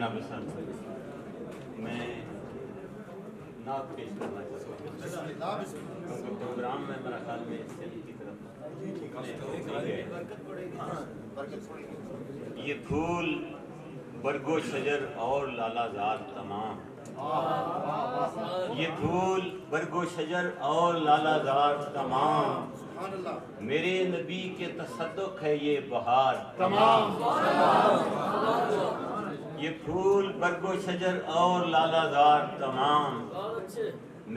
جناب صاحب میں نعت پیش کرنا چاہتا ہوں کیونکہ پروگرام میں میرا خیال میں سندھ کی طرف یہ پھول برگو شجر اور لالا زار تمام، یہ پھول برگو شجر اور لالا زار تمام، میرے نبی کے تصدق ہے یہ بہار تمام، یہ پھول برگو شجر اور لالا زار تمام،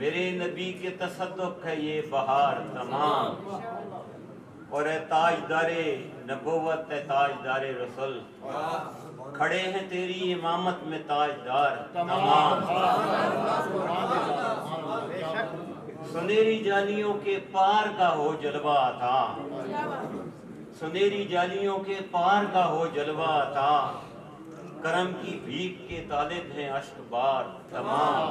میرے نبی کے تصدق ہے یہ بہار تمام، اور اے تاجدار نبوت اے تاجدار رسول، کھڑے ہیں تیری امامت میں تاجدار تمام، سنہری جالیوں کے پار کا ہو جلوہ عطا، سنہری جالیوں کے پار کا ہو جلوہ عطا، کرم کی بھیک کے طالب ہیں اشک بار تمام،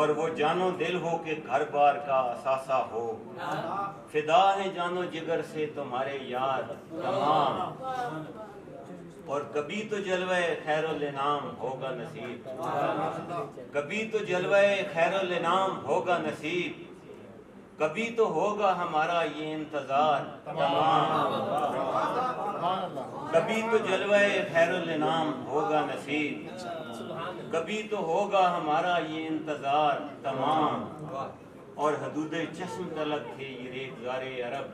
اور وہ جانو دل ہو کہ گھر بار کا اثاثہ ہو، فدا ہے جانو جگر سے تمہارے یار تمام، اور کبھی تو جلوہ خیر الانام ہوگا نصیب، کبھی تو جلوہ خیر الانام ہوگا نصیب، کبھی تو ہوگا ہمارا یہ انتظار تمام، کبھی تو جلوہ خیر الانام ہوگا نصیب، کبھی تو ہوگا ہمارا یہ انتظار تمام، اور حدود چشم تلک تھے یہ ریگزار عرب،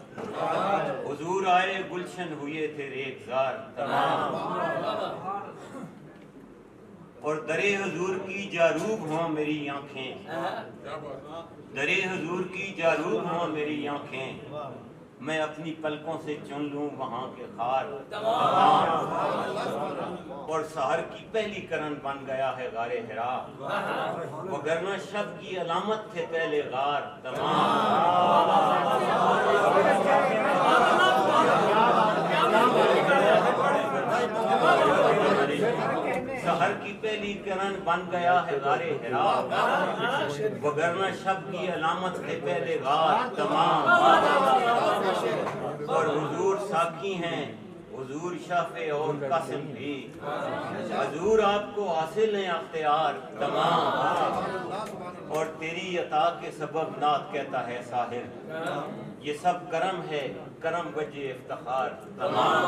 حضور آئے گلشن ہوئے تھے ریگزار تمام، اور درے حضور کی جاروب ہوں میری آنکھیں، درے حضور کی جاروب ہوں میری آنکھیں، میں اپنی پلکوں سے چن لوں وہاں کے خار تمام، اور سحر کی پہلی کرن بن گیا ہے غار حرا، وگرنہ شب کی علامت تھے پہلے غار تمام، سحر کی پہلی کرن بن گیا ہے غار حرا، وگرنہ شب کی علامت تھے پہلے غار تمام، اور حضور ساقی ہیں حضور شافع اور قاسم بھی، حضور آپ کو حاصل ہیں اختیار تمام، اور تیری عطا کے سبب نعت کہتا ہے ساحر، یہ سب کرم ہے کرم وجہ افتخار تمام۔